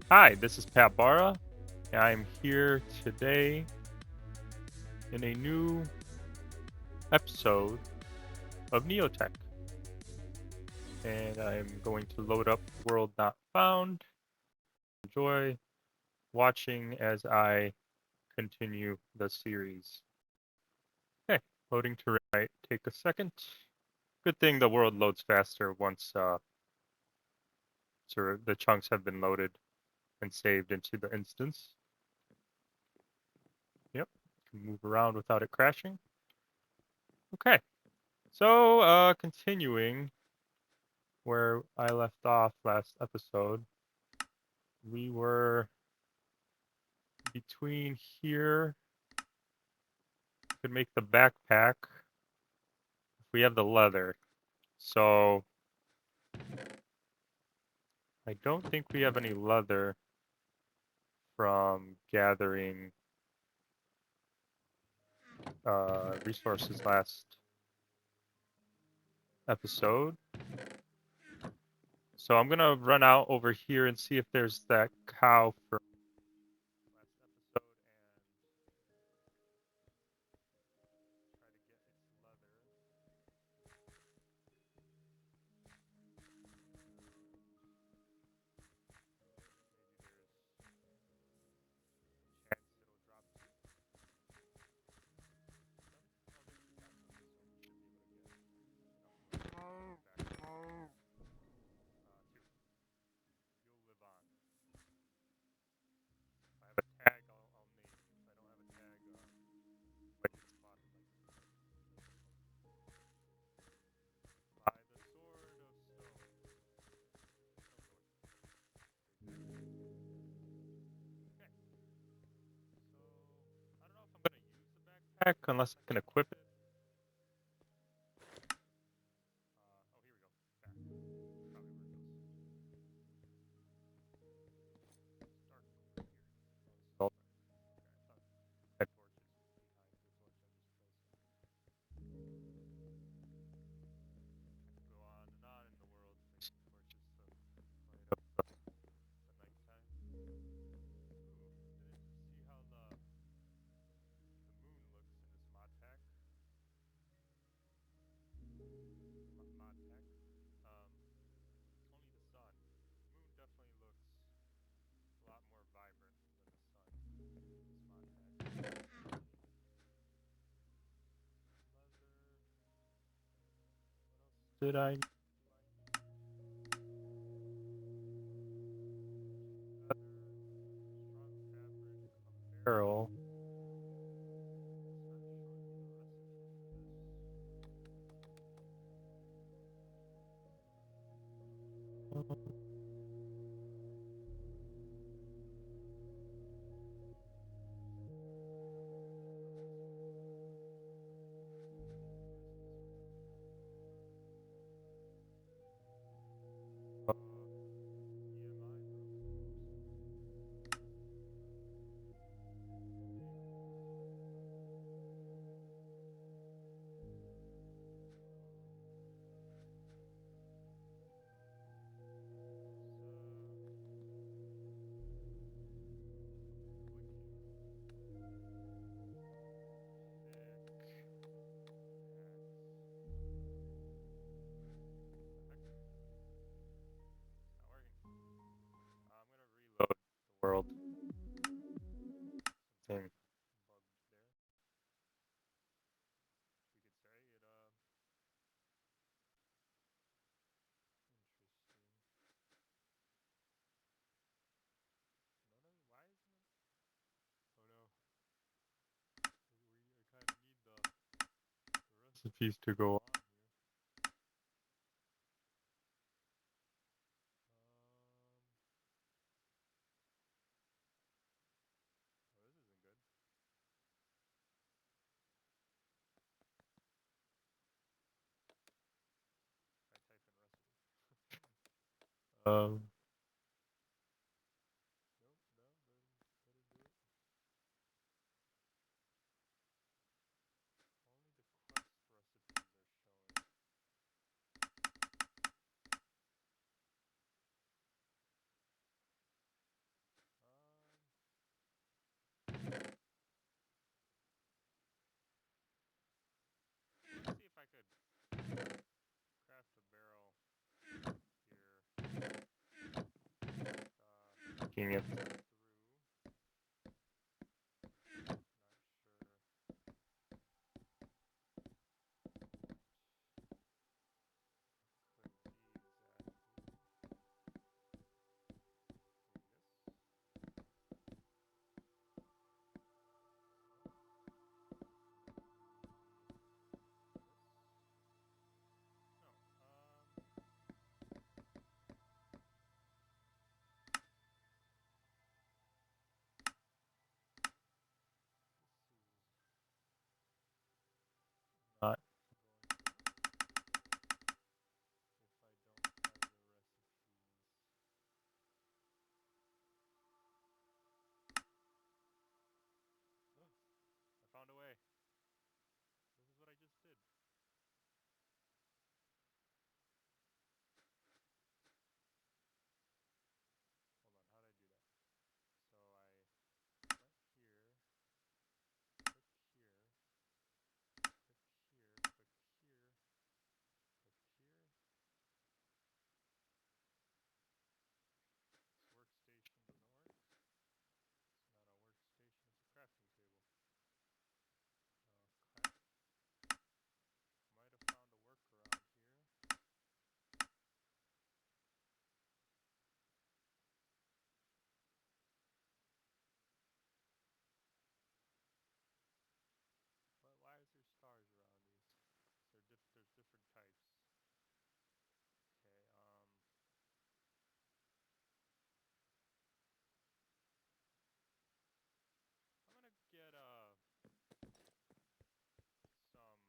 Hi, this is Pat Barra. I'm here today in a new episode of Neotech, and I'm going to load up World Not Found. Enjoy watching as I continue the series. Okay, loading to right. Take a second. Good thing the world loads faster once the chunks have been loaded and saved into the instance. Yep, can move around without it crashing. Okay, so continuing where I left off last episode, we were between here. Could make the backpack if we have the leather. So I don't think we have any leather from gathering resources last episode. So I'm gonna run out over here and see if there's that cow from last episode and try to get its leather. Maybe there's a chance it'll drop. You'll live on. If I have a tag, I'll name you. If I don't have a tag, might get spotted by the sword of stone. Okay, so I don't know if I'm gonna use the backpack unless I can equip it. Oh, here we go. Back. Probably where it goes. Dark over here. Oh, this is all dark. Okay, I thought had torches behind the torch I just placed. I could go on and on in the world placing torches to light up the nighttime. Ooh, see how the moon looks in this mod pack. Mod pack. Only the sun. Moon definitely looks a lot more vibrant than the sun in this mod pack. Leather. What else did I? Leather, strong fabric, a barrel. It's not showing me the recipe for this. EMI, I'm gonna reload the world. Something bugged there. We could say it. Interesting. Why isn't it? Oh no. I kind of need the recipes to go on here. Oh, this isn't good. I type in recipe. Nope, no, that didn't do it. Only the quest recipes are showing. thinking it through. Not sure could be exactly. No. Not if I don't have the recipes. Oh, I found a way. This is what I just did. Hold on, how did I do that? So I went here, click here, click here, click here, click here. This workstation doesn't work. It's not a workstation, it's a crafting table. Okay. Might have found a workaround here. But why is there stars around these? There's different types. Okay, I'm gonna get some oak logs here and try it with oak logs, see if that fixes the problem. Plant another.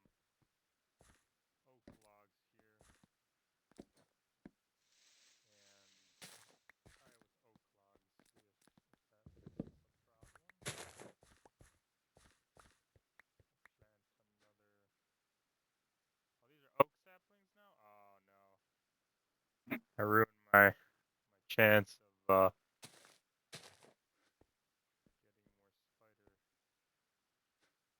Oh, these are oak saplings now? Oh no. I ruined my chance of getting more spider web. Oh, had a bad feeling. Had a good feeling.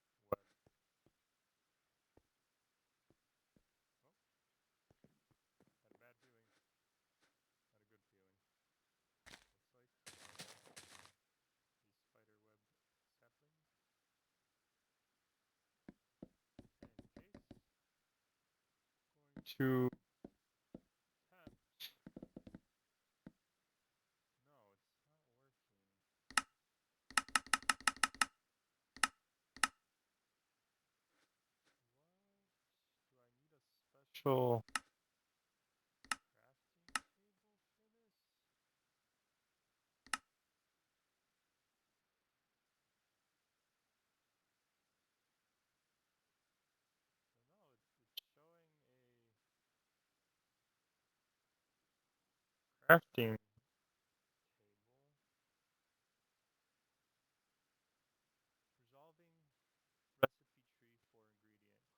Looks like these spider web saplings. In case, going to attempt. No, it's not working. What? Do I need a special crafting table for this? So no, it's showing a crafting table. Resolving recipe tree for ingredient.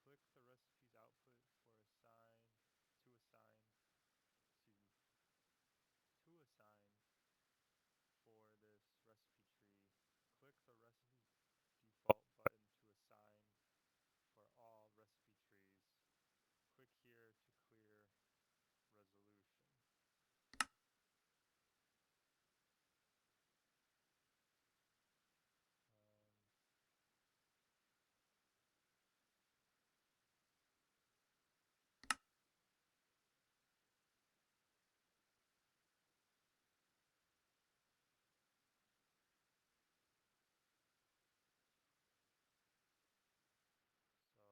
Click the recipe's output for assign to assign excuse me to assign for this recipe tree. Click the recipe default button to assign for all recipe trees. Click here to clear resolution.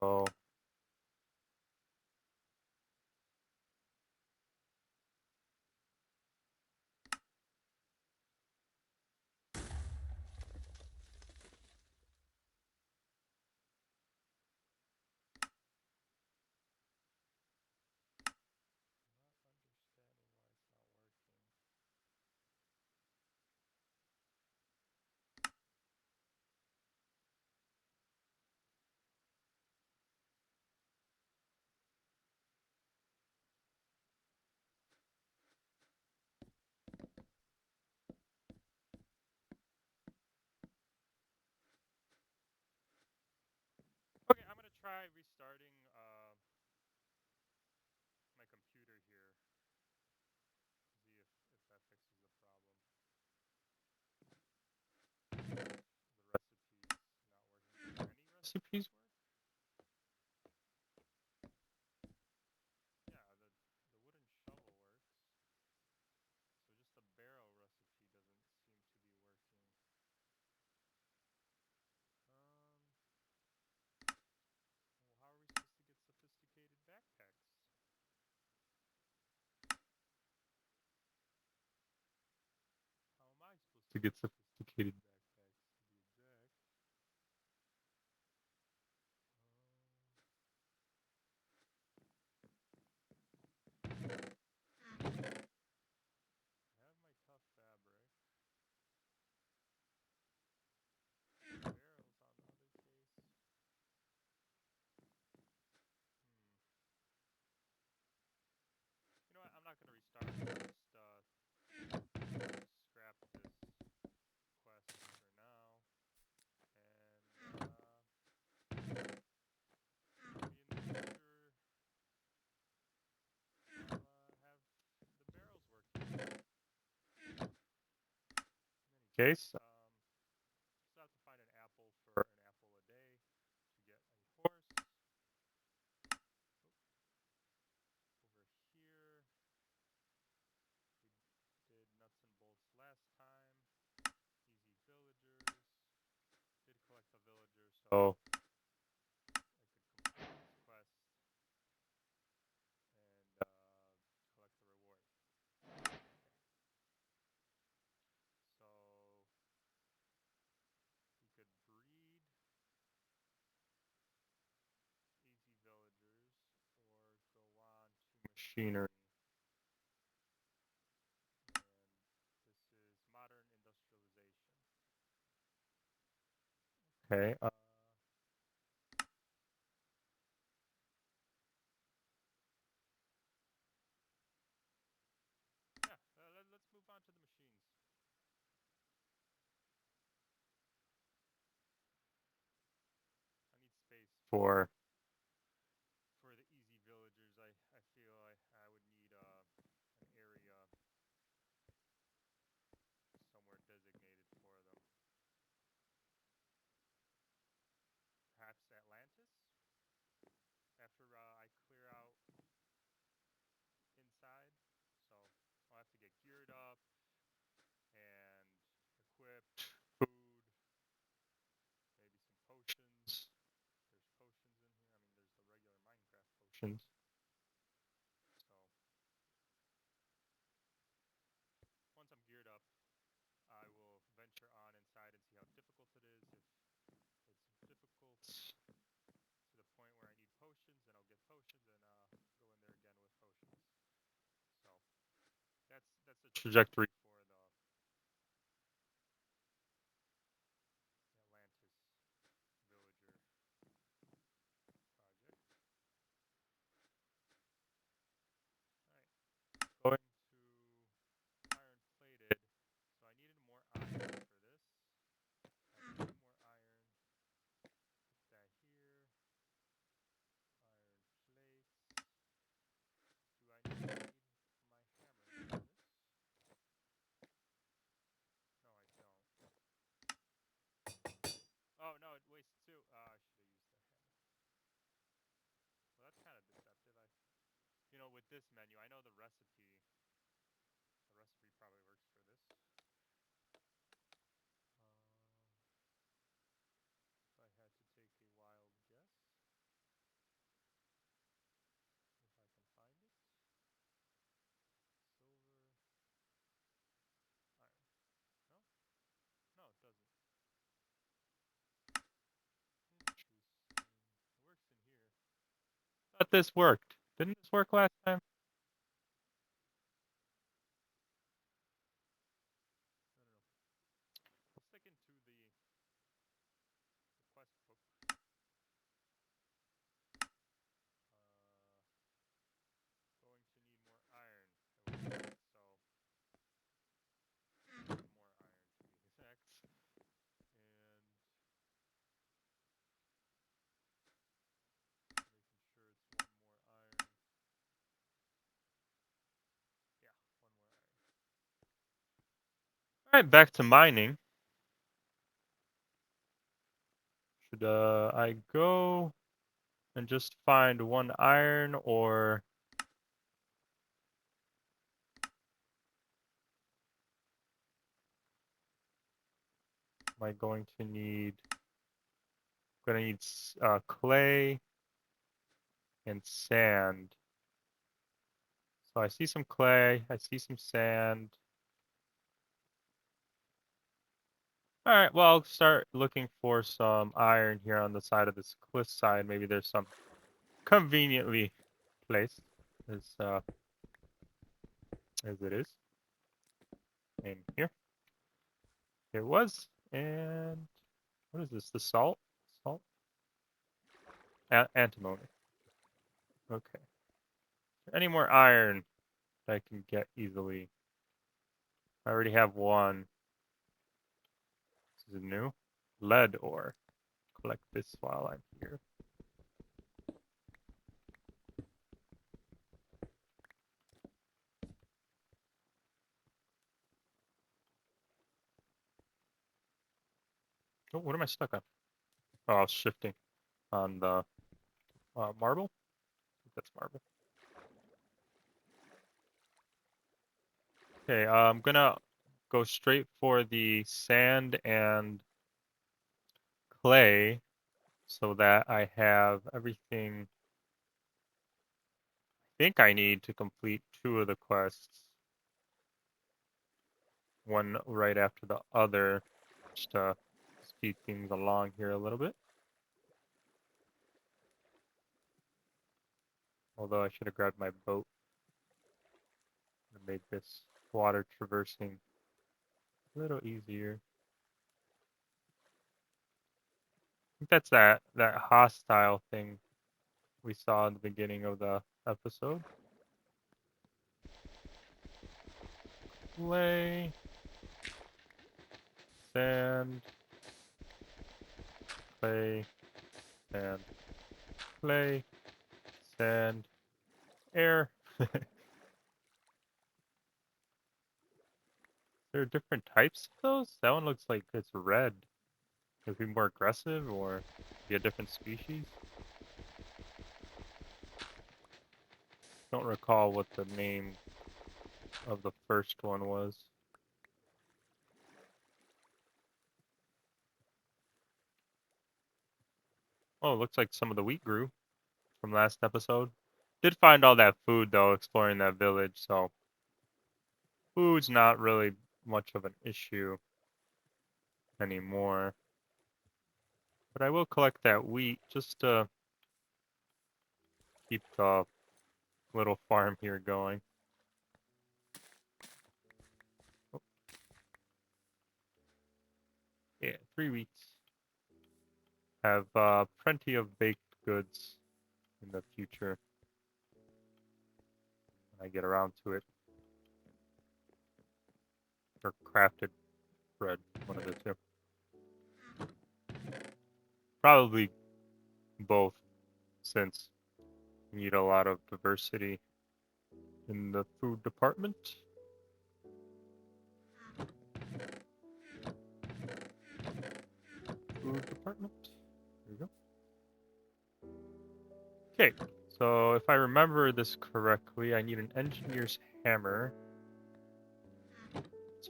So not understanding why it's not working. Okay, I'm gonna try restarting my computer here. See if that fixes the problem. recipes work? Yeah, the wooden shovel works. So just the barrel recipe doesn't seem to be working. Well, how are we supposed to get sophisticated backpacks? How am I supposed to get sophisticated backpacks, to be exact? I have my tough fabric. Barrels on the other case. You know what? I'm not gonna restart. Just scrap this quest for now, and maybe in the future I'll have the barrels working. In any case, still have to find an apple for an apple a day to get a horse. Over here, we did nuts and bolts last time. Easy villagers. Did collect the villagers, so I could complete this quest and collect the reward. Okay. So you could breed easy villagers or go on to machinery. And this is modern industrialization. Okay. Yeah. Let's move on to the machines. I need space for the easy villagers. I feel I would need an area somewhere designated for them. Perhaps Atlantis? After I clear out inside. So I'll have to get geared up and equipped, food, maybe some potions. There's potions in here. I mean, there's the regular Minecraft potions. So once I'm geared up, I will venture on inside and see how difficult it is. If it's difficult to the point where I need potions, then I'll get potions and go in there again with potions. So that's the trajectory for the Atlantis villager project. All right, going to iron plated. So I needed more iron for this. I need more iron. Put that here. Iron plates. Do I need my hammer for this? No, I don't. Oh no, it wastes two. I should have used the hammer. Well, that's kind of deceptive. With this menu, I know the recipe. The recipe probably works for this. If I had to take a wild guess, if I can find it, silver, iron. No, no, it doesn't. Interesting. It works in here. Thought this worked. Didn't this work last time? I don't know. We'll stick into the quest book. Going to need more iron. So more iron to be exact. And making sure it's one more iron. Yeah, one more iron. All right, back to mining. Should I go and just find one iron, or am I going to need? Gonna need clay and sand. So I see some clay, I see some sand. All right, well, I'll start looking for some iron here on the side of this cliff side. Maybe there's some conveniently placed as it is. And here it was. And what is this? The salt? Salt? Antimony. Okay. Any more iron that I can get easily? I already have one. This is new. Lead ore. Collect this while I'm here. Oh, what am I stuck on? Oh, I was shifting on the marble. I think that's marble. Okay, I'm gonna go straight for the sand and clay so that I have everything I think I need to complete 2 of the quests. One right after the other, just to speed things along here a little bit. Although I should have grabbed my boat and made this water traversing a little easier. I think that's that hostile thing we saw in the beginning of the episode. Clay, sand, clay, sand, clay, sand, air. There are different types of those? That one looks like it's red. Could it be more aggressive or be a different species? Don't recall what the name of the first one was. Oh, it looks like some of the wheat grew from last episode. Did find all that food though, exploring that village, so food's not really much of an issue anymore. But I will collect that wheat just to keep the little farm here going. Oh, yeah, 3 weeks. Have plenty of baked goods in the future when I get around to it. Or crafted bread, one of the two. Probably both, since you need a lot of diversity in the food department. Food department. There you go. Okay, so if I remember this correctly, I need an engineer's hammer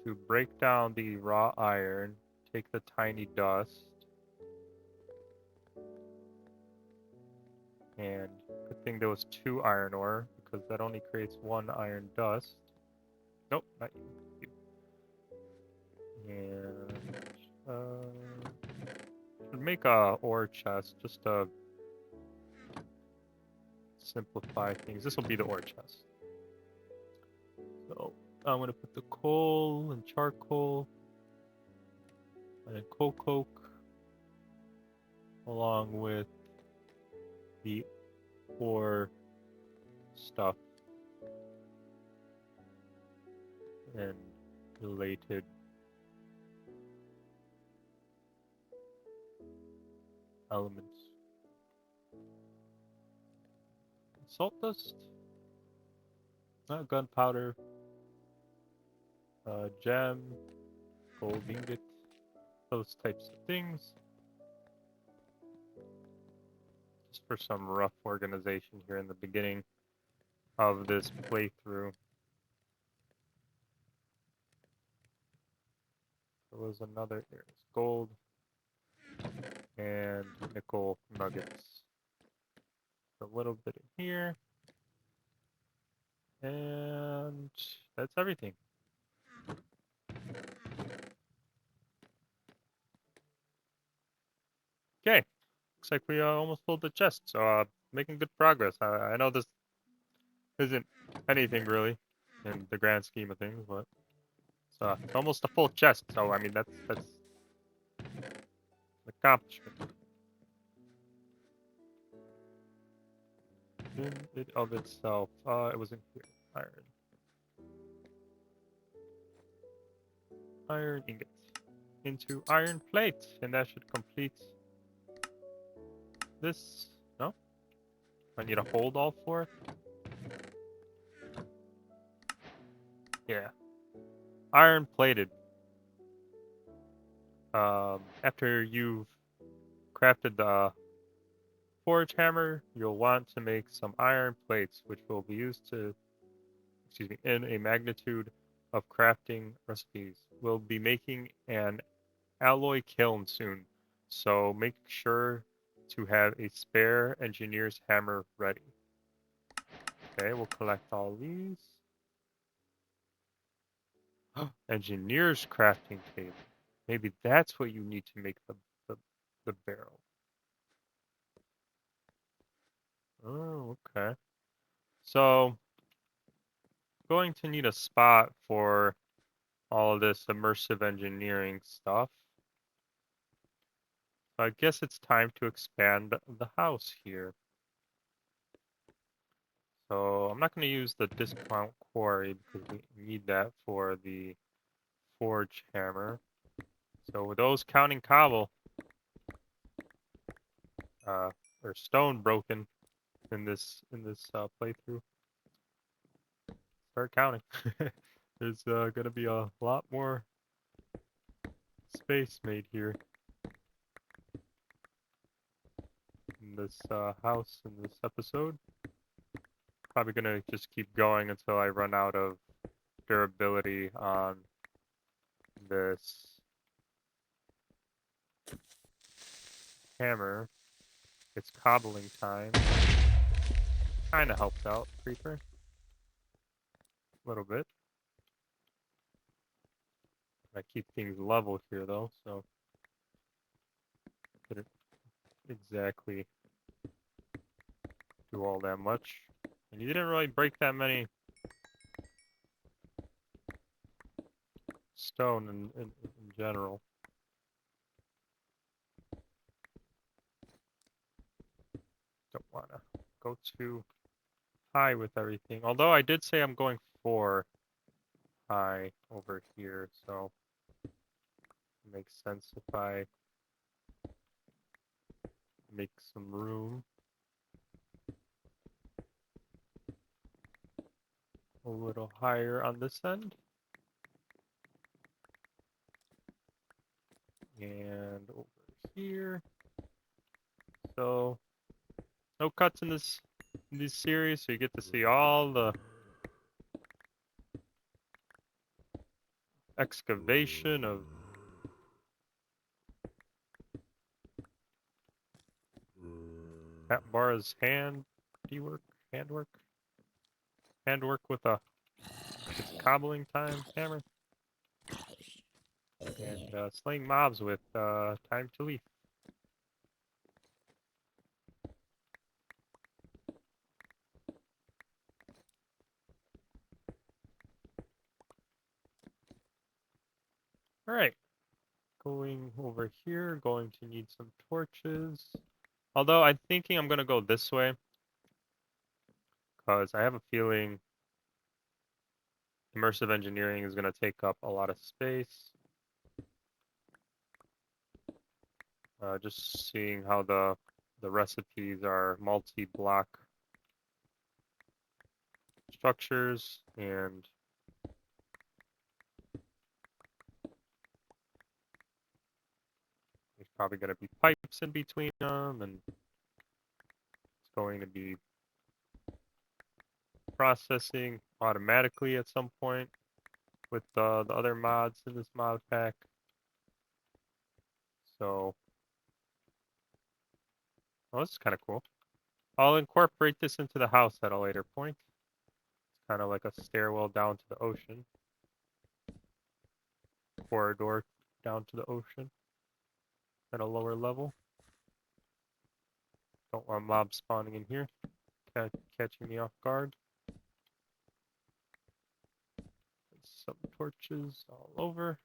to break down the raw iron, take the tiny dust, and good thing there was 2 iron ore, because that only creates 1 iron dust. Nope, not you. And should make a ore chest just to simplify things. This will be the ore chest. So I'm gonna put the coal and charcoal and coke along with the ore stuff and related elements. Salt dust, gunpowder, gem, gold ingot, those types of things. just for some rough organization here in the beginning of this playthrough. There was another, there's gold and nickel nuggets. A little bit in here. And that's everything. Okay, looks like we almost filled the chest, so making good progress. I know this isn't anything really in the grand scheme of things, but it's almost a full chest. So I mean that's an accomplishment in it of itself. It was in here. Iron ingots into iron plate, and that should complete this. No, I need to hold all four. Yeah, iron plated. After you've crafted the forge hammer, you'll want to make some iron plates, which will be used to, in a magnitude of crafting recipes. We'll be making an alloy kiln soon, so make sure to have a spare engineer's hammer ready. Okay, we'll collect all these. Engineer's crafting table. Maybe that's what you need to make the barrel. Oh, okay. So, going to need a spot for all of this immersive engineering stuff. So I guess it's time to expand the house here. So I'm not going to use the discount quarry because we need that for the forge hammer. So with those counting cobble, or stone broken in this playthrough, start counting. There's going to be a lot more space made here in this house in this episode. Probably going to just keep going until I run out of durability on this hammer. It's cobbling time. Kind of helped out, Creeper. A little bit. I keep things level here, though, so didn't exactly do all that much. And you didn't really break that many stone in general. Don't want to go too high with everything. Although I did say I'm going 4 high over here, so it makes sense if I make some room a little higher on this end. And over here. So no cuts in this series, so you get to see all the excavation of Pat Barra's handwork with a cobbling time hammer, and slaying mobs with time to leaf. All right, going over here, going to need some torches. Although I'm thinking I'm gonna go this way, because I have a feeling immersive engineering is gonna take up a lot of space. Just seeing how the recipes are multi-block structures, and there's probably going to be pipes in between them, and going to be processing automatically at some point with the other mods in this mod pack. So, well, this is kind of cool. I'll incorporate this into the house at a later point. It's kind of like a stairwell down to the ocean. Corridor down to the ocean at a lower level. Don't want mobs spawning in here, catching me off guard. Some torches all over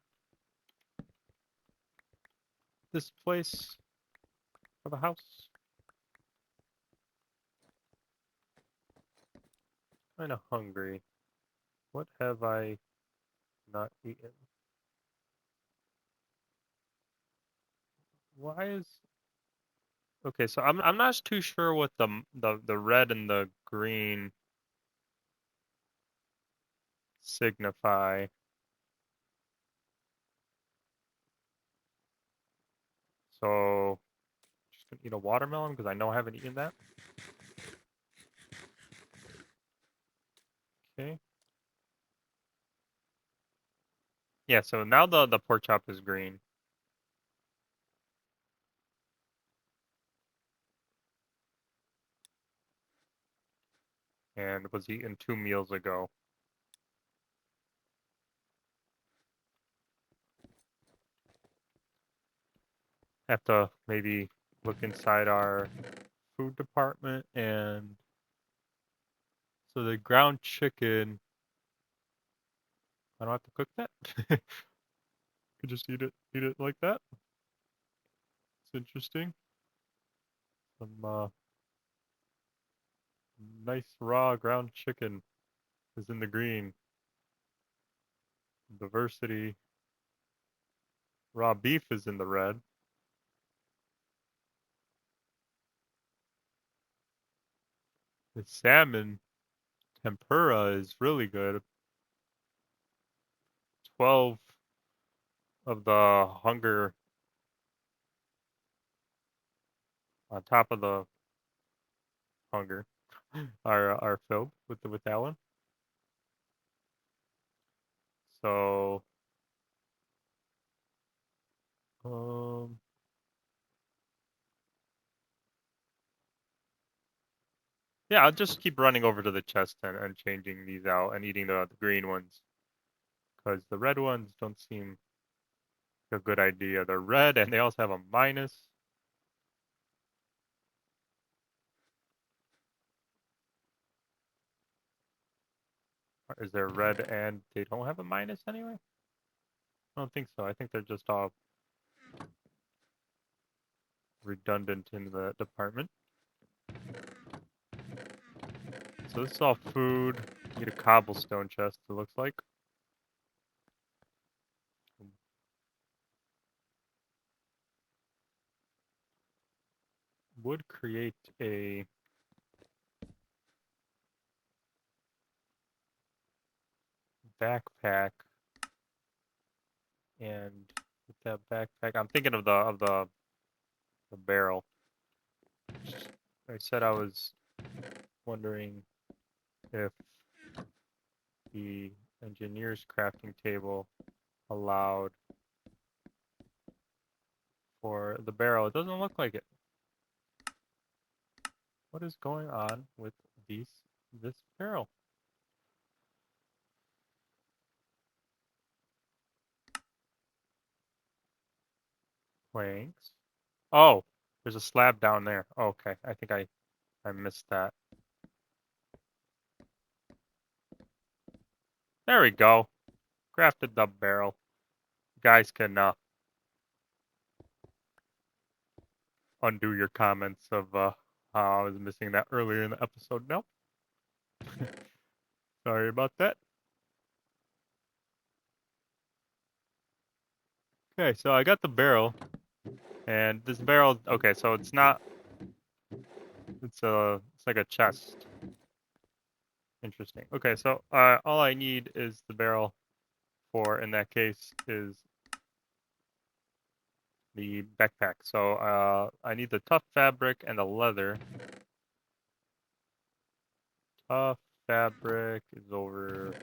this place of a house. Kind of hungry. What have I not eaten? Why is... Okay, so I'm not too sure what the red and the green signify. So just gonna eat a watermelon because I know I haven't eaten that. Okay. Yeah, so now the pork chop is green. And was eaten 2 meals ago. Have to maybe look inside our food department. And so the ground chicken, I don't have to cook that. Could just eat it like that. It's interesting. Some nice raw ground chicken is in the green. Diversity. Raw beef is in the red. The salmon tempura is really good. 12 of the hunger on top of the hunger are filled with that one. So yeah, I'll just keep running over to the chest and changing these out and eating the green ones. Because the red ones don't seem like a good idea. They're red and they also have a minus. Is there red and they don't have a minus anyway? I don't think so. I think they're just all redundant in the department. So this is all food. Need a cobblestone chest, it looks like. Would create a backpack, and with that backpack, I'm thinking of the barrel. I said I was wondering if the engineer's crafting table allowed for the barrel. It doesn't look like it. What is going on with this barrel? Planks. Oh, there's a slab down there. Okay, I think I missed that. There we go. Crafted the barrel. You guys can undo your comments of how I was missing that earlier in the episode. Nope. Sorry about that. Okay, so I got the barrel, and this barrel. Okay, so it's not. It's like a chest. Interesting. Okay, so all I need is the barrel for, in that case, is the backpack. So I need the tough fabric and the leather. Tough fabric is over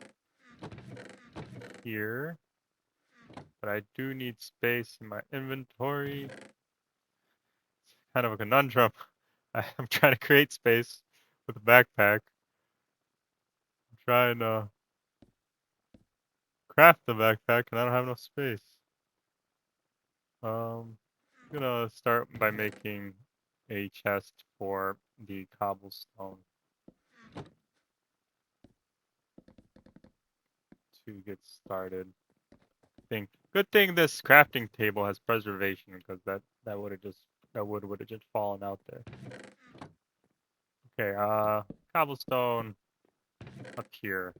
here. But I do need space in my inventory. It's kind of a conundrum. I'm trying to create space with a backpack. I'm trying to craft the backpack and I don't have enough space. I'm gonna start by making a chest for the cobblestone to get started. Good thing this crafting table has preservation because that wood would have just fallen out there. Okay, cobblestone up here.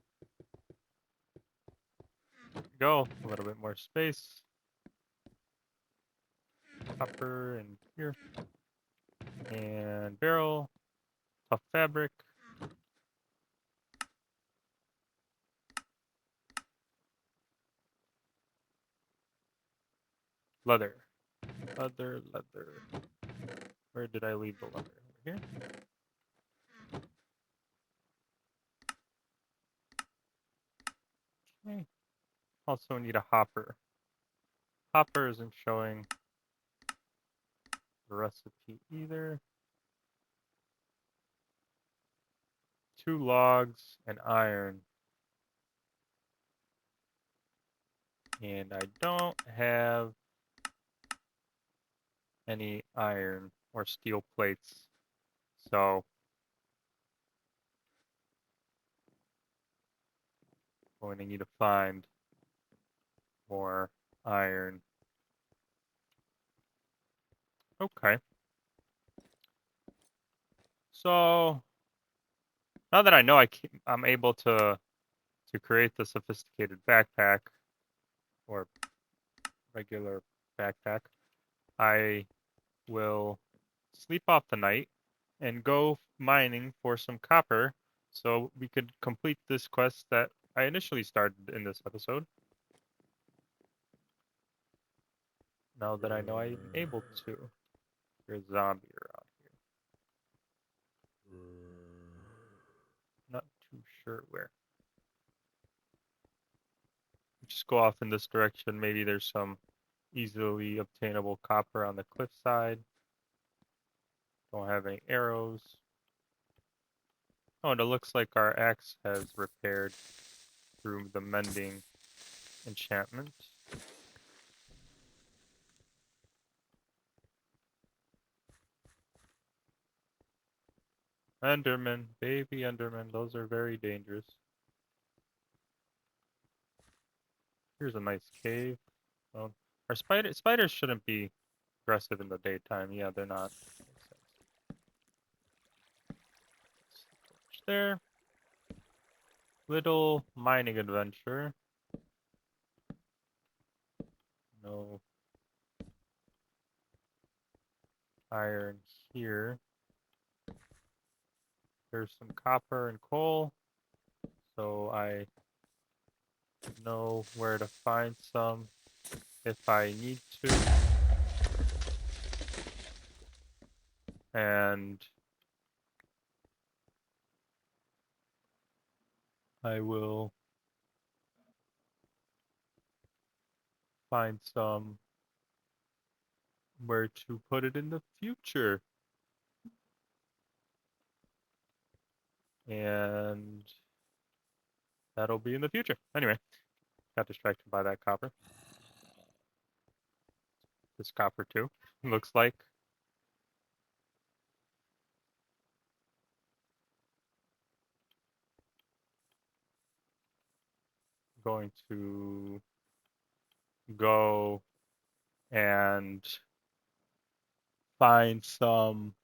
Go a little bit more space. Copper in here and barrel. Tough fabric. Leather. Leather. Where did I leave the leather? Over here. Okay. Also need a hopper. Hopper isn't showing the recipe either. 2 logs and iron. And I don't have any iron or steel plates. So I'm going to need to find more iron. Okay. So now that I know I'm able to create the sophisticated backpack or regular backpack, I will sleep off the night and go mining for some copper so we could complete this quest that I initially started in this episode. Now that I know I'm able to. There's a zombie around here. Not too sure where. Just go off in this direction. Maybe there's some easily obtainable copper on the cliffside. Don't have any arrows. Oh, and it looks like our axe has repaired through the mending enchantment. Enderman, baby Enderman, those are very dangerous. Here's a nice cave. Oh, our spiders shouldn't be aggressive in the daytime. Yeah, they're not. Makes sense. There. Little mining adventure. No iron here. There's some copper and coal, so I know where to find some if I need to. And I will find some where to put it in the future. And that'll be in the future. Anyway, got distracted by that copper. This copper too, looks like. Going to go and find some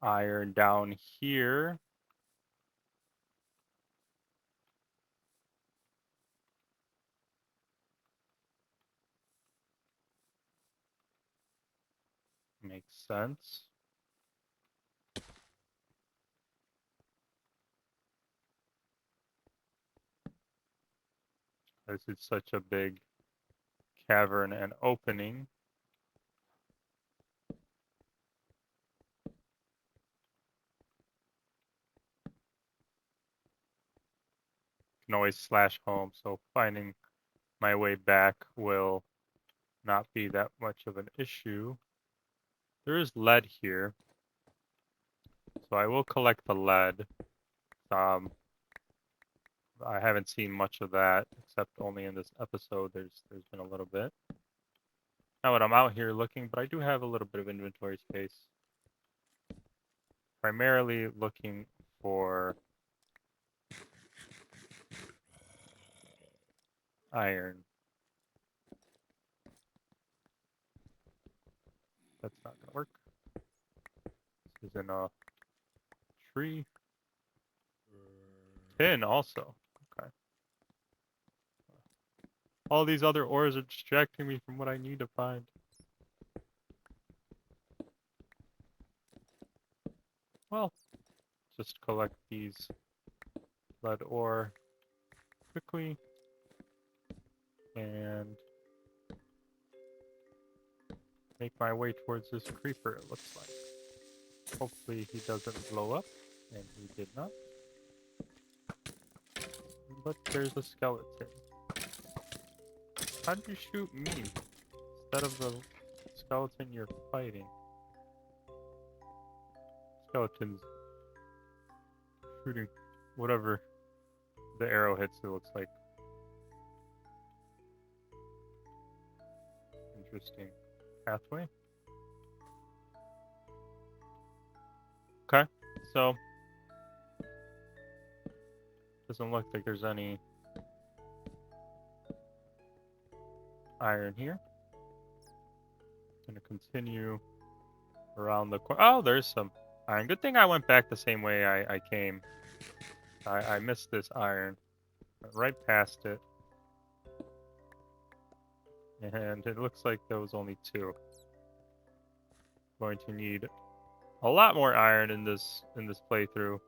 iron down here. Makes sense. This is such a big cavern and opening. noise slash home, so finding my way back will not be that much of an issue. There is lead here, so I will collect the lead. I haven't seen much of that, except only in this episode. There's been a little bit. Not when I'm out here looking, but I do have a little bit of inventory space. Primarily looking for iron. That's not gonna work. This is in a tree. Tin also. Okay. All these other ores are distracting me from what I need to find. Well, just collect these lead ore quickly and make my way towards this creeper, it looks like. Hopefully he doesn't blow up, and he did not. But there's a skeleton. How'd you shoot me instead of the skeleton you're fighting? Skeleton's shooting whatever the arrow hits, it looks like. Interesting pathway. Okay, so doesn't look like there's any iron here. Gonna continue around the corner. Oh, there's some iron. Good thing I went back the same way I came. I missed this iron. Went right past it. And it looks like there was only two. Going to need a lot more iron in this playthrough.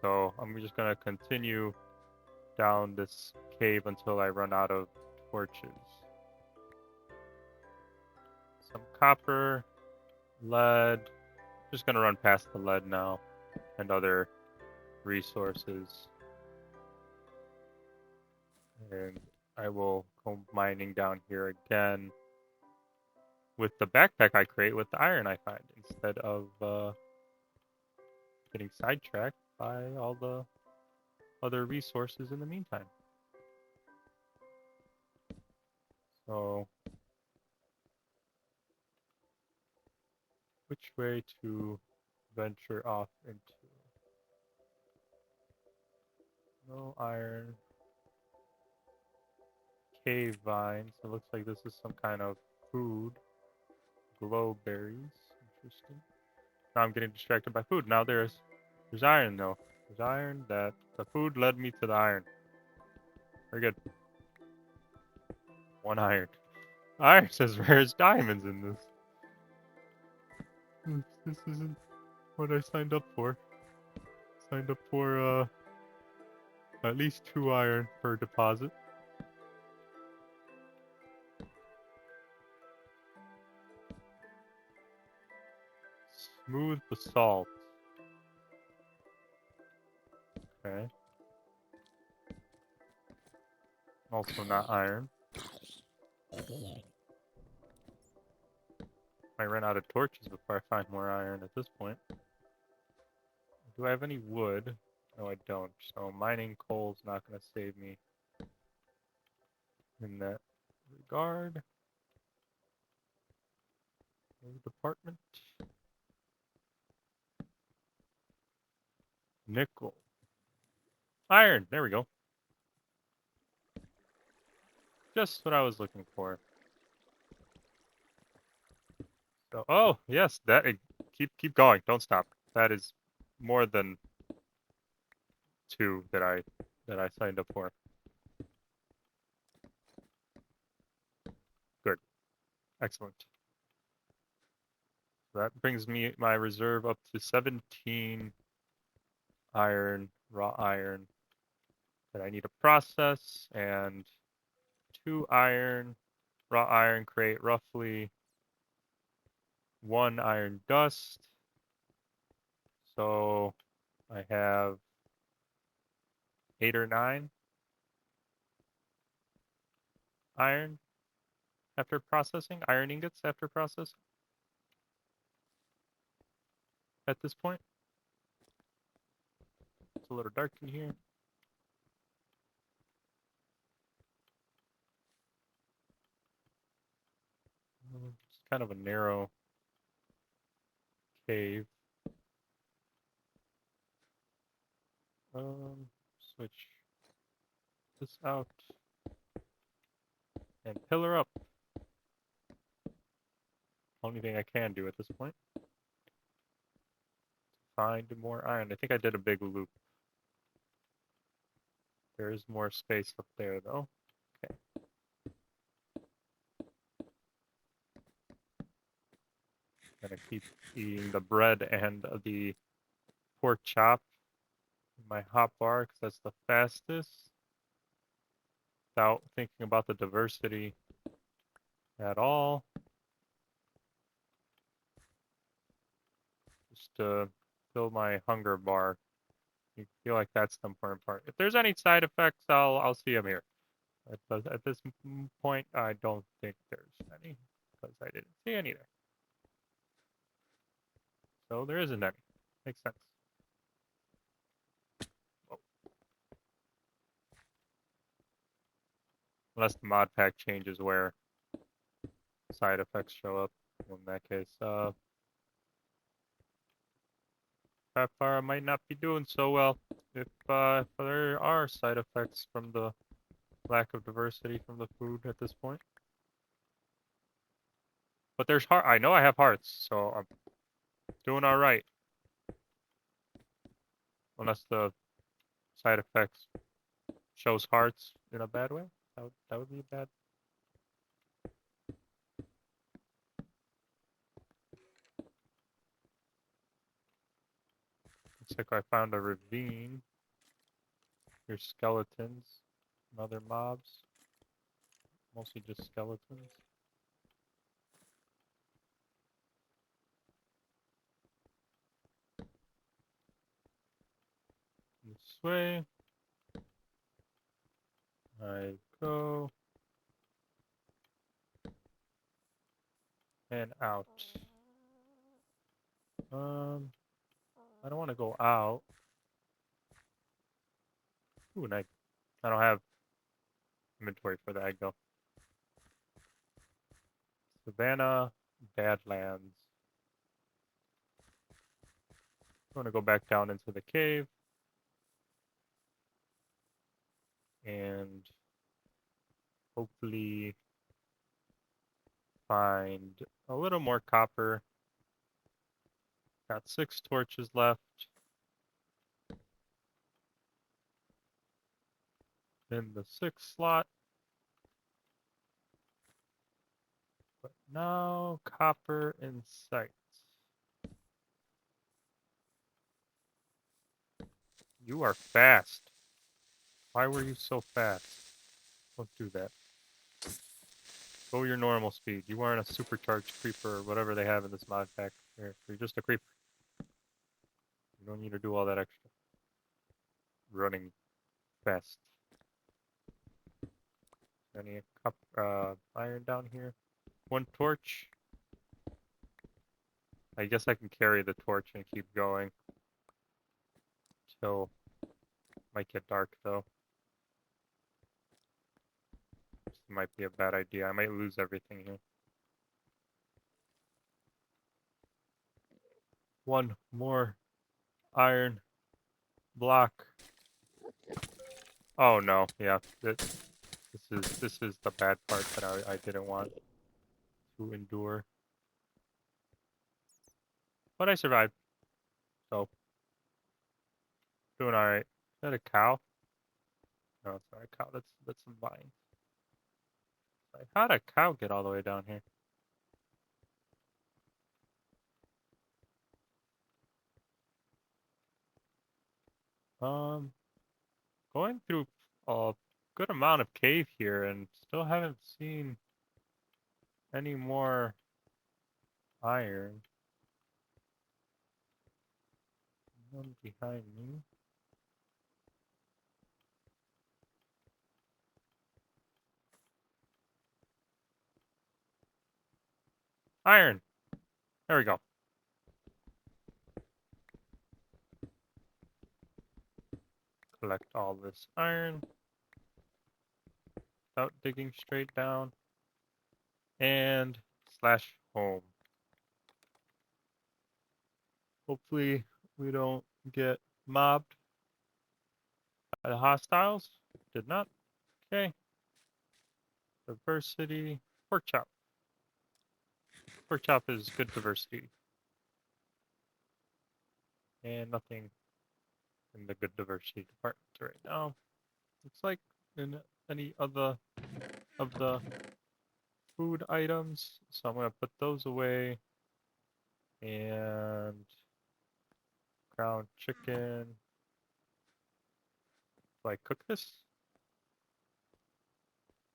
So I'm just gonna continue down this cave until I run out of torches. Some copper, lead. Just gonna run past the lead now and other resources. And I will go mining down here again with the backpack I create with the iron I find instead of getting sidetracked by all the other resources in the meantime. So, which way to venture off into? No iron. Cave vines. It looks like this is some kind of food. Glow berries. Interesting. Now I'm getting distracted by food. Now there's iron though. There's iron. That the food led me to the iron. Very good. One iron. Iron says rarest diamonds in this. This isn't what I signed up for. Signed up for at least 2 iron per deposit. Smooth basalt. Okay. Also not iron. I ran out of torches before I find more iron at this point. Do I have any wood? No, I don't. So mining coal's not going to save me in that regard. Department. Nickel. Iron. There we go. Just what I was looking for. So, oh yes, that keep going. Don't stop. That is more than 2 that I signed up for. Good. Excellent. So that brings me my reserve up to 17 iron, raw iron that I need to process, and 2 iron, raw iron create roughly 1 iron dust. So I have 8 or 9. iron after processing, iron ingots after processing at this point. It's a little dark in here. It's kind of a narrow cave. Switch this out and pillar up. Only thing I can do at this point. Find more iron. I think I did a big loop. There is more space up there though. Okay. Gonna keep eating the bread and the pork chop in my hot bar because that's the fastest. Without thinking about the diversity at all. Just to fill my hunger bar. I feel like that's the important part. If there's any side effects, I'll see them here. At this point, I don't think there's any because I didn't see any there. So there isn't any. Makes sense. Whoa. Unless the mod pack changes where side effects show up. In that case, Sapphire might not be doing so well if there are side effects from the lack of diversity from the food at this point. But there's heart. I know I have hearts, so I'm doing all right. Unless the side effects shows hearts in a bad way, that would be bad. Looks like I found a ravine. Here's skeletons and other mobs. Mostly just skeletons. This way I go. And out. I don't want to go out. Ooh, an egg. I don't have inventory for the egg though. Savannah, Badlands. I'm going to go back down into the cave. And hopefully find a little more copper. Got 6 torches left. In the 6th slot. But no copper in sight. You are fast. Why were you so fast? Don't do that. Go your normal speed. You aren't a supercharged creeper or whatever they have in this mod pack. You're just a creeper. You don't need to do all that extra. Running fast. Any iron down here? 1 torch. I guess I can carry the torch and keep going. Till might get dark though. This might be a bad idea. I might lose everything here. 1 more iron block. Oh no, yeah. This is the bad part that I didn't want to endure. But I survived. So doing alright. Is that a cow? No, it's not a cow. That's some vines. Like, how'd a cow get all the way down here? Going through a good amount of cave here and still haven't seen any more iron. One behind me. Iron. There we go. Collect all this iron without digging straight down. And slash home. Hopefully we don't get mobbed by the hostiles. Did not. Okay. Diversity. Pork chop. Pork chop is good diversity. And nothing in the good diversity department right now. Looks like in any other of the food items. So I'm going to put those away. And ground chicken. Do I cook this?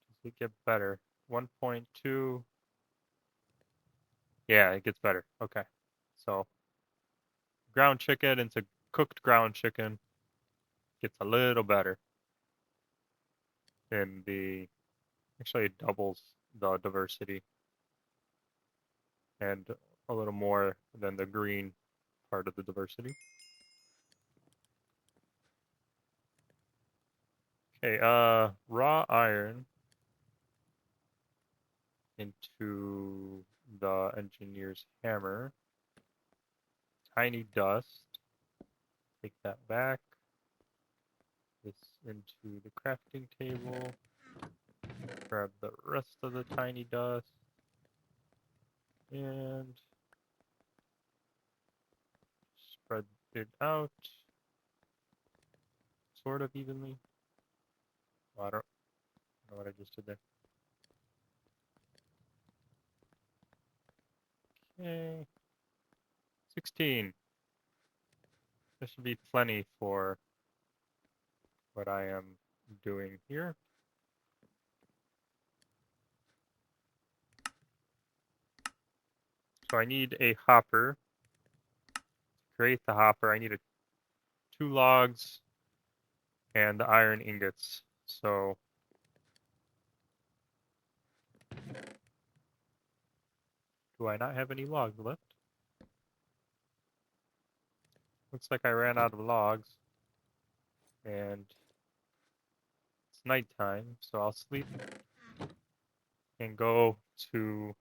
Does it get better? 1.2. Yeah, it gets better. Okay. So ground chicken into cooked ground chicken gets a little better. And actually it doubles the diversity. And a little more than the green part of the diversity. Okay, raw iron into the engineer's hammer. Tiny dust. Take that back. This into the crafting table. Grab the rest of the tiny dust. And spread it out. Sort of evenly. Well, I don't know what I just did there. Okay. 16. This should be plenty for what I am doing here. So I need a hopper. To create the hopper, I need 2 logs and the iron ingots. So do I not have any logs left? Looks like I ran out of logs. And it's nighttime, so I'll sleep and go to,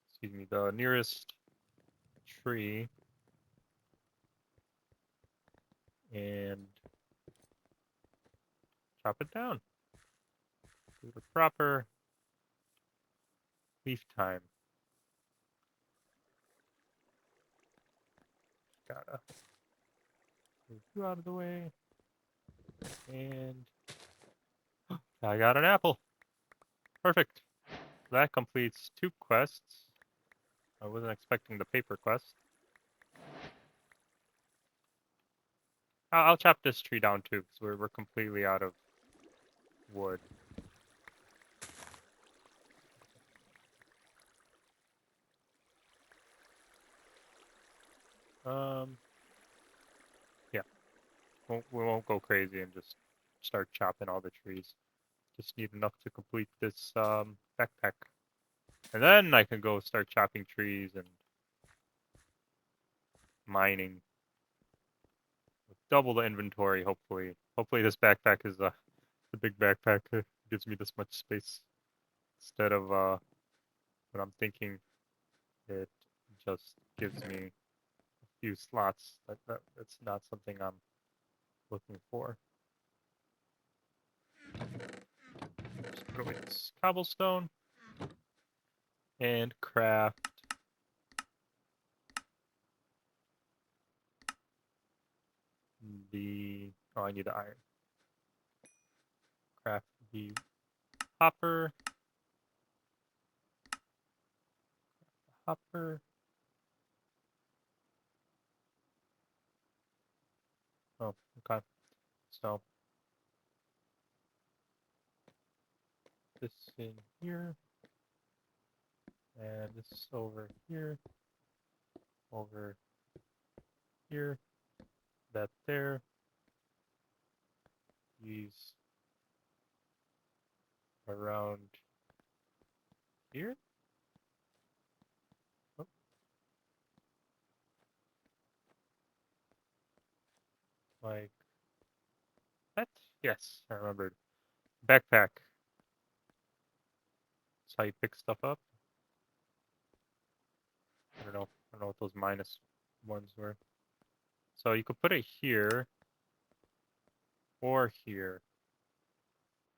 excuse me, the nearest tree and chop it down. Do the proper leaf time. Gotta move you out of the way. And I got an apple. Perfect. That completes 2 quests. I wasn't expecting the paper quest. I'll chop this tree down too, because we're completely out of wood. Yeah. We won't go crazy and just start chopping all the trees. Just need enough to complete this backpack. And then I can go start chopping trees and mining. With double the inventory, hopefully. Hopefully this backpack is the big backpack. It gives me this much space. Instead of what I'm thinking, it just gives me a few slots. That's not something I'm looking for. Just put away this cobblestone and craft I need the iron. Craft the hopper. Hopper. Oh, okay. So this in here, and this over here, over here, that there. These around here? Oh. Like that? Yes, I remembered. Backpack. That's how you pick stuff up. I don't know. I don't know what those minus ones were. So you could put it here or here.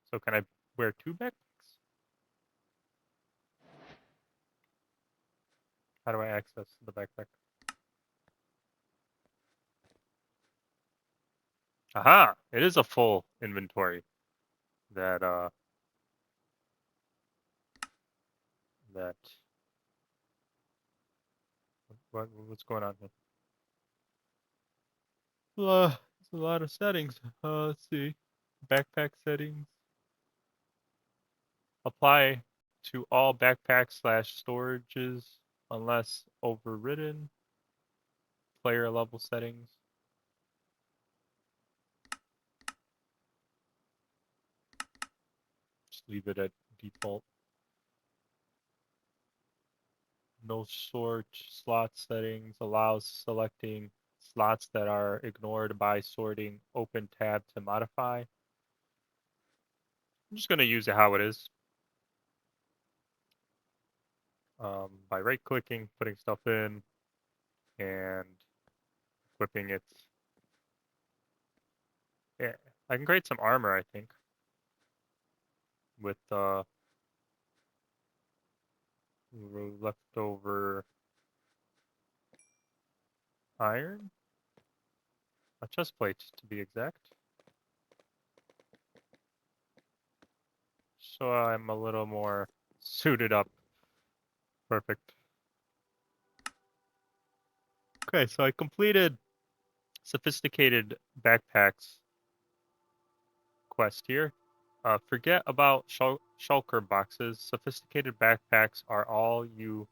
So can I wear two backpacks? How do I access the backpack? Aha! It is a full inventory. That that what's going on here? It's a lot of settings. Let's see. Backpack settings. Apply to all backpack slash storages unless overridden. Player level settings. Just leave it at default. No sort slot settings allows selecting slots that are ignored by sorting open tab to modify. I'm just going to use it how it is. By right clicking, putting stuff in, and equipping it. Yeah, I can create some armor, I think, with leftover iron, a chest plate to be exact. So I'm a little more suited up. Perfect. Okay, so I completed sophisticated backpacks quest here. Forget about shulker boxes. Sophisticated backpacks are all you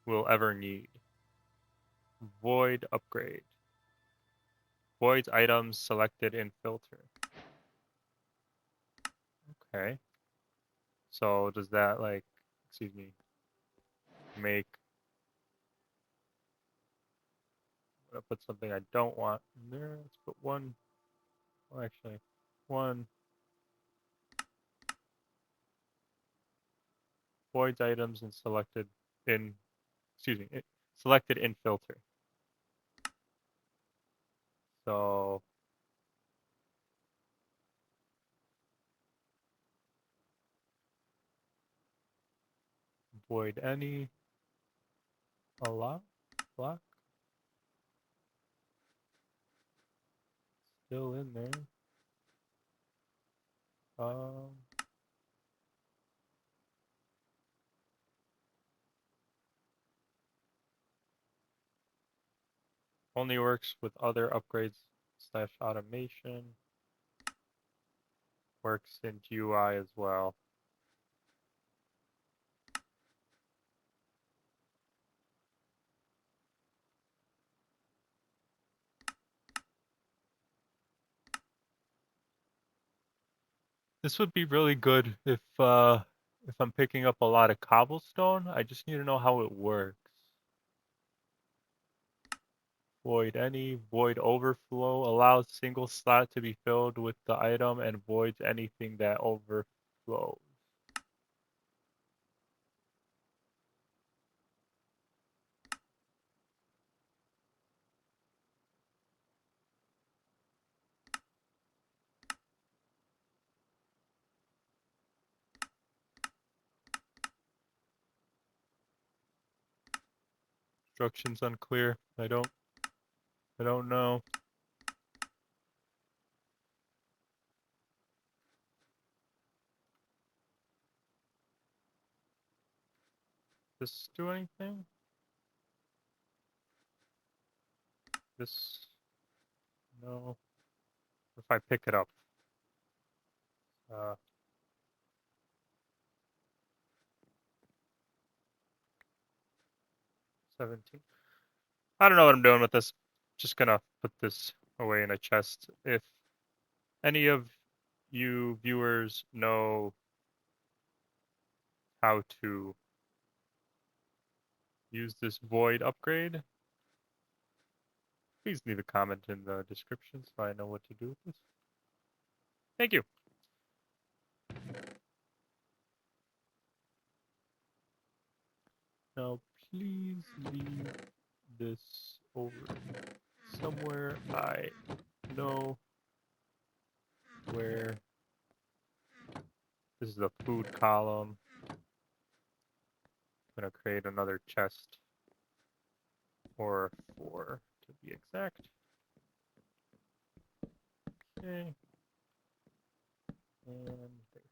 will ever need. Void upgrade. Void items selected in filter. Okay. So does that like, excuse me, make, I'm gonna put something I don't want in there. Let's put one, well, actually, one void items and selected in, excuse me, selected in filter. So void any, allow, block, still in there. Um, only works with other upgrades slash automation. Works in GUI as well. This would be really good if I'm picking up a lot of cobblestone. I just need to know how it works. Void any, void overflow allows single slot to be filled with the item and voids anything that overflows. Instructions unclear. I don't know. This do anything? This, no. If I pick it up. Uh, 17. I don't know what I'm doing with this. Just gonna put this away in a chest. If any of you viewers know how to use this void upgrade, please leave a comment in the description so I know what to do with this. Thank you. Now, please leave this over somewhere I know where. This is the food column. I'm going to create another chest, or 4 to be exact. Okay. And there.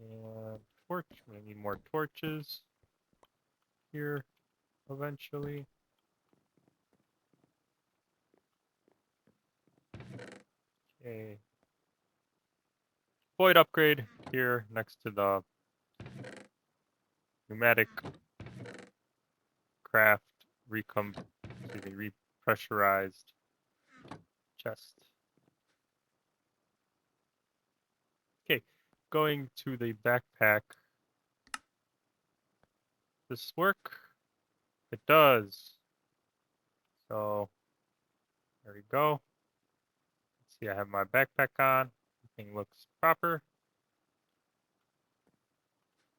And torch. We need more torches here eventually. Okay. Void upgrade here next to the pneumatic craft repressurized chest. Okay, going to the backpack. Does this work? It does. So there we go. Let's see, I have my backpack on. Everything looks proper.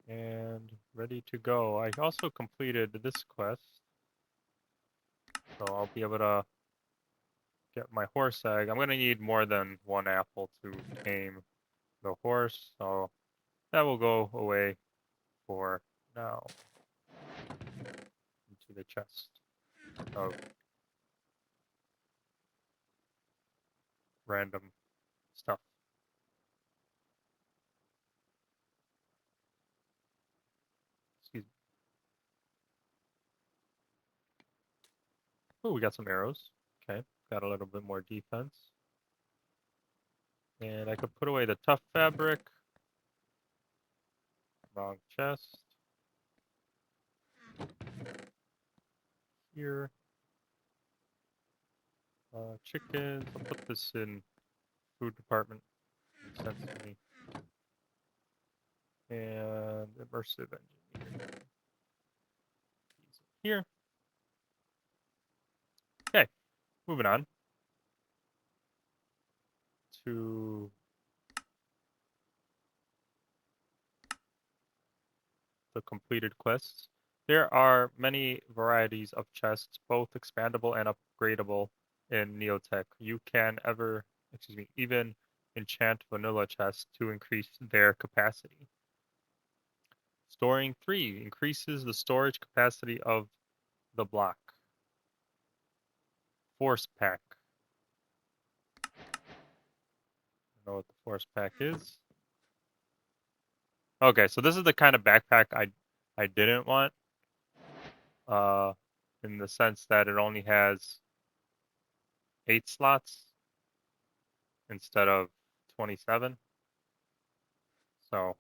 And ready to go. I also completed this quest. So I'll be able to get my horse egg. I'm going to need more than 1 apple to tame the horse. So that will go away for now. Into the chest of random stuff. Excuse me. Oh, we got some arrows. Okay, got a little bit more defense. And I could put away the tough fabric. Wrong chest. Here. Chickens. I'll put this in food department. Makes sense to me. And immersive engineer. Here. Okay, moving on to the completed quests. There are many varieties of chests, both expandable and upgradable in Neotech. You can even enchant vanilla chests to increase their capacity. Storing 3 increases the storage capacity of the block. Force pack. I don't know what the force pack is. Okay, so this is the kind of backpack I didn't want. In the sense that it only has 8 slots instead of 27. So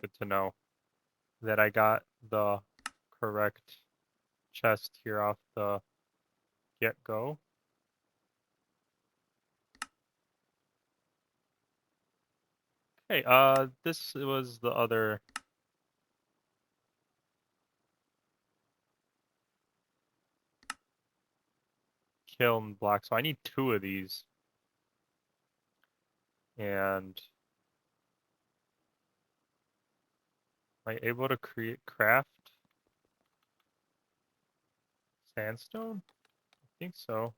good to know that I got the correct chest here off the get-go. Okay, this was the other kiln block, so I need 2 of these. And am I able to craft sandstone? I think so.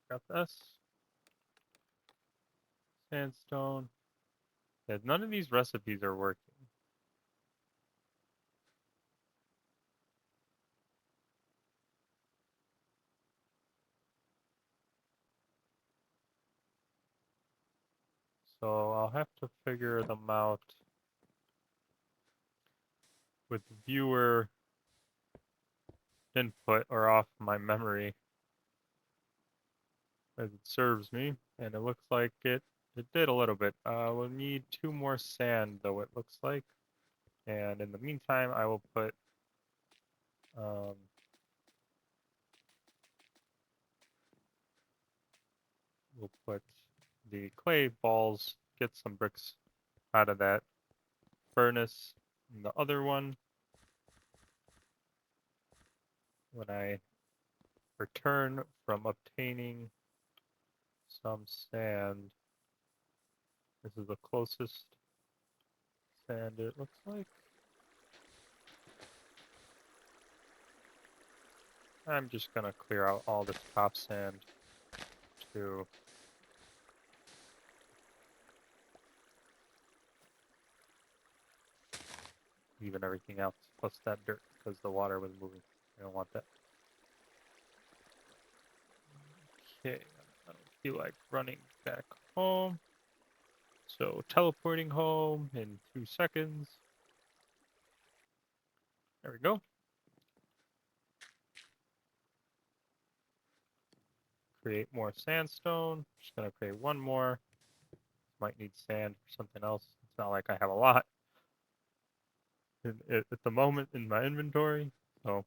Got this. Sandstone. Yeah, none of these recipes are working. So I'll have to figure them out with viewer input or off my memory as it serves me, and it looks like it did a little bit. We'll need 2 more sand though, it looks like. And in the meantime, I will put we'll put the clay balls, get some bricks out of that furnace. And the other one, when I return from obtaining some sand, this is the closest sand it looks like. I'm just gonna clear out all this top sand to even everything else, plus that dirt, because the water was moving. I don't want that. Okay, I don't feel like running back home. So teleporting home in 2 seconds. There we go. Create more sandstone. Just gonna create one more. Might need sand for something else. It's not like I have a lot at the moment in my inventory. So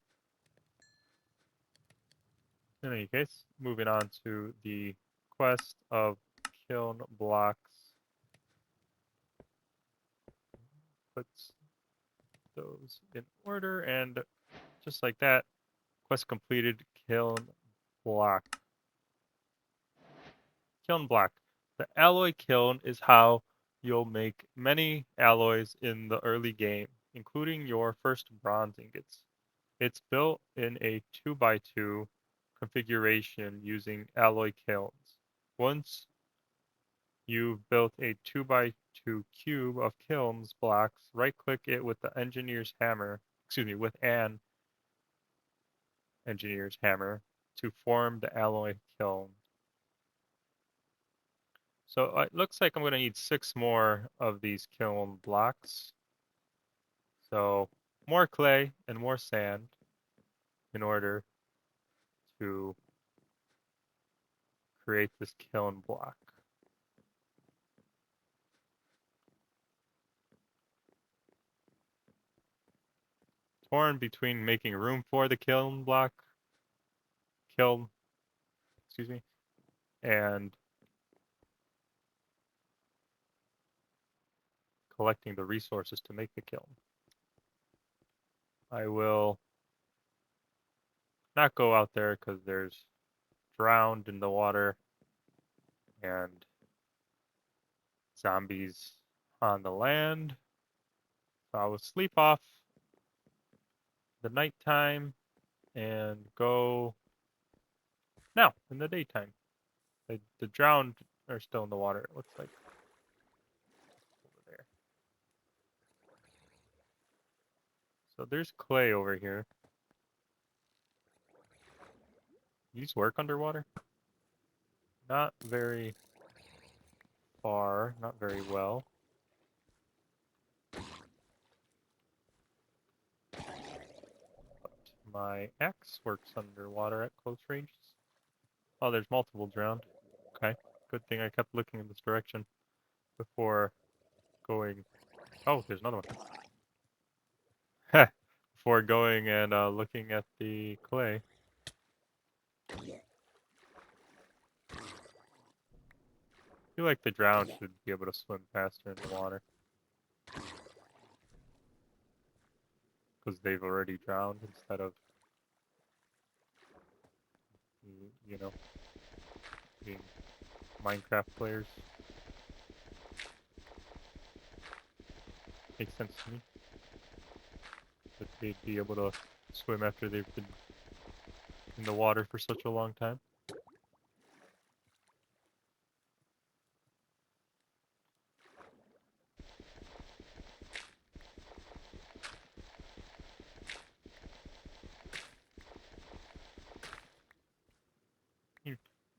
in any case, moving on to the quest of kiln blocks. Put those in order, and just like that, quest completed. Kiln block. Kiln block. The alloy kiln is how you'll make many alloys in the early game, including your first bronze ingots. It's built in a 2x2 configuration using alloy kilns. Once you've built a 2x2 cube of kilns blocks, right-click it with the engineer's hammer, with an engineer's hammer to form the alloy kiln. So it looks like I'm going to need 6 more of these kiln blocks. So more clay and more sand in order to create this kiln block. Torn between making room for the kiln, and collecting the resources to make the kiln. I will not go out there because there's drowned in the water and zombies on the land. So I will sleep off the nighttime and go now in the daytime. The drowned are still in the water, it looks like. Over there. So there's clay over here. These work underwater? Not very far, not very well. But my axe works underwater at close ranges. Oh, there's multiple drowned. Okay, good thing I kept looking in this direction before going. Oh, there's another one. Before going and looking at the clay. I feel like the drowned should be able to swim faster in the water. Because they've already drowned instead of, you know, being Minecraft players. Makes sense to me. That they'd be able to swim after they've been in the water for such a long time.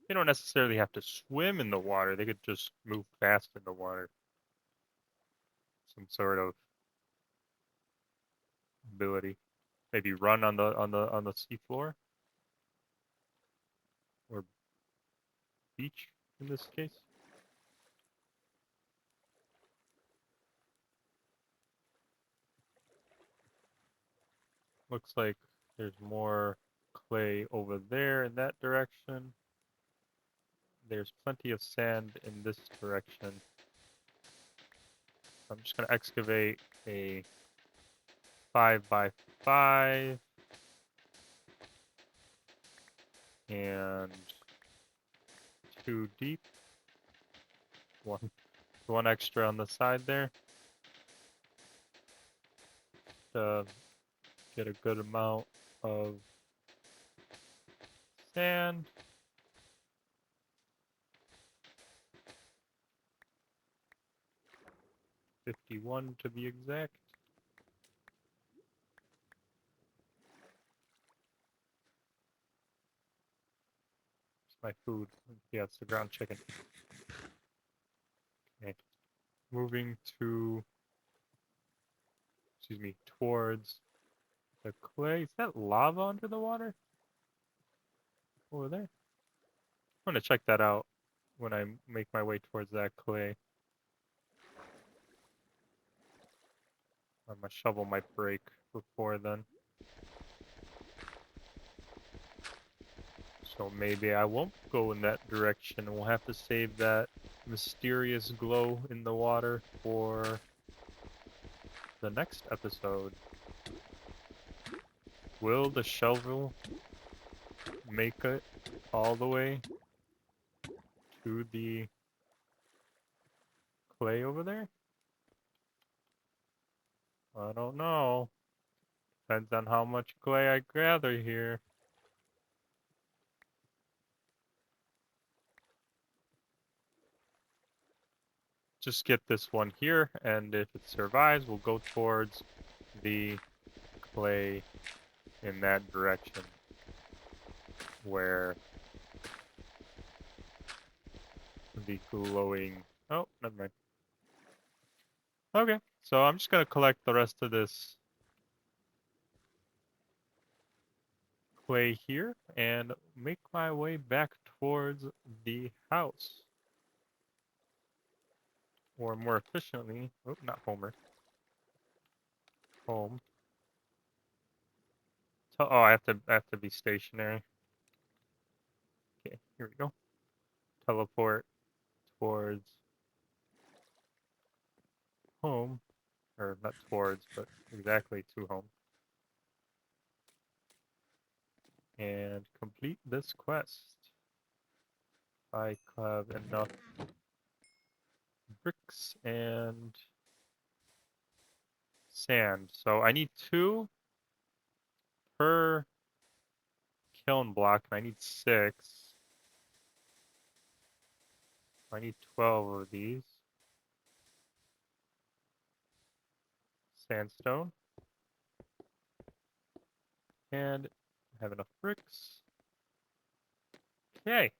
They don't necessarily have to swim in the water. They could just move fast in the water. Some sort of ability. Maybe run on the seafloor or beach in this case. Looks like there's more clay over there in that direction. there's plenty of sand in this direction. I'm just gonna excavate a 5x5 and 2 deep. One extra on the side there to get a good amount of sand. $51 to be exact. It's my food. Yeah, it's the ground chicken. Okay. Moving to, excuse me, towards the clay. Is that lava under the water? Over there? I'm gonna check that out when I make my way towards that clay. My shovel might break before then. So maybe I won't go in that direction. We'll have to save that mysterious glow in the water for the next episode. Will the shovel make it all the way to the clay over there? I don't know. Depends on how much clay I gather here. Just get this one here, and if it survives, we'll go towards the clay in that direction where the glowing... Oh, never mind. Okay, so I'm just gonna collect the rest of this clay here and make my way back towards the house. Or more efficiently, oh, not Homer. Home. So, oh, I have to be stationary. Okay, here we go. Teleport towards home, or not towards, but exactly to home. And complete this quest. I have enough bricks and sand. So I need 2 per kiln block, and I need 6. I need 12 of these. Sandstone. And I have enough bricks. Okay.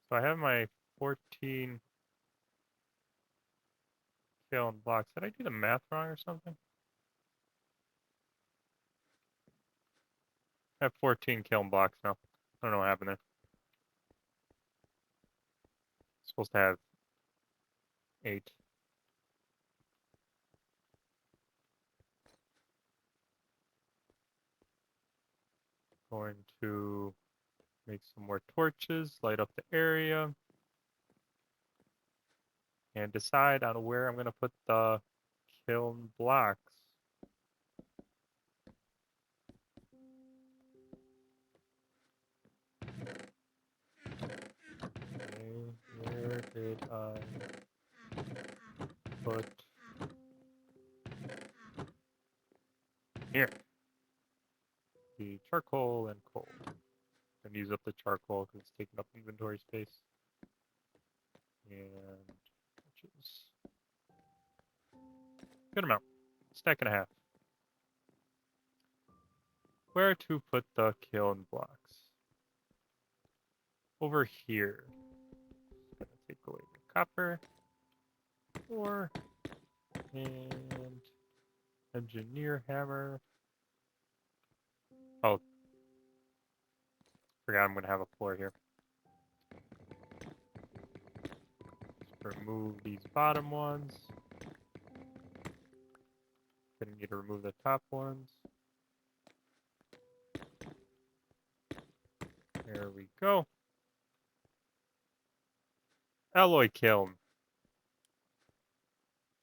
So I have my 14 kiln blocks. Did I do the math wrong or something? I have 14 kiln blocks now. I don't know what happened there. Supposed to have 8. Going to make some more torches, light up the area, and decide on where I'm going to put the kiln blocks. Okay, where did I put... Here. The charcoal and coal. And use up the charcoal because it's taking up inventory space. And torches. Good amount. Stack and a half. Where to put the kiln blocks? Over here. Gonna take away the copper. 4. And engineer hammer. Oh, forgot I'm gonna have a floor here. Just remove these bottom ones. Gonna need to remove the top ones. There we go. alloy kiln.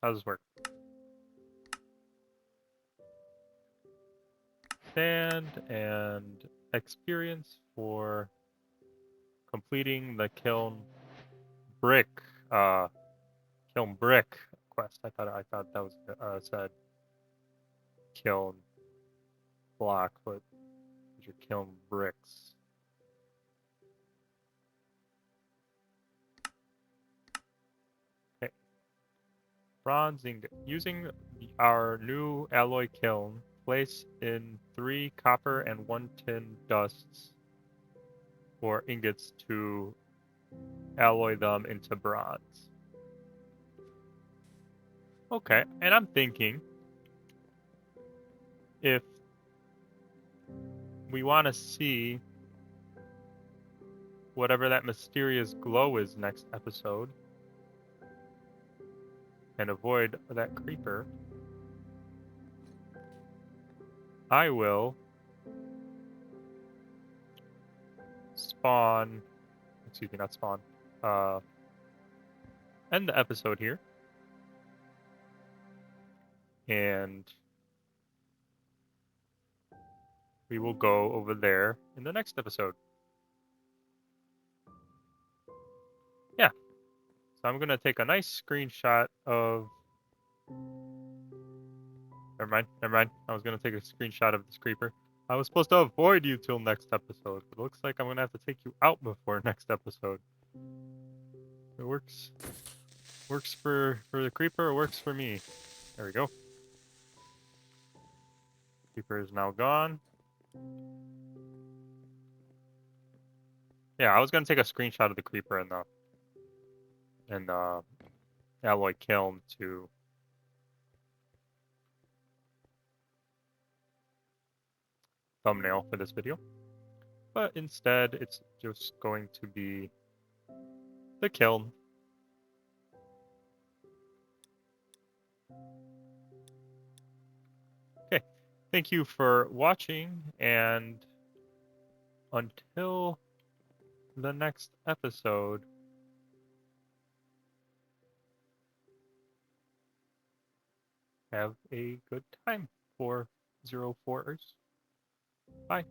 How does this work? Sand and experience for completing the brick, uh, kiln brick quest. I thought that was said kiln block, but these are kiln bricks. Okay. Bronze ingot. Using our new alloy kiln, place in 3 copper and 1 tin dusts or ingots to alloy them into bronze. Okay, and I'm thinking if we want to see whatever that mysterious glow is next episode and avoid that creeper, I will spawn, excuse me, not spawn, end the episode here. And we will go over there in the next episode. Yeah. So I'm going to take a nice screenshot of... Never mind. I was going to take a screenshot of this creeper. I was supposed to avoid you till next episode, but it looks like I'm going to have to take you out before next episode. It works for the creeper, it works for me. There we go. Creeper is now gone. Yeah, I was going to take a screenshot of the creeper and the alloy kiln to thumbnail for this video. But instead, it's just going to be the kiln. Okay, thank you for watching, and until the next episode, have a good time, 404ers. Bye.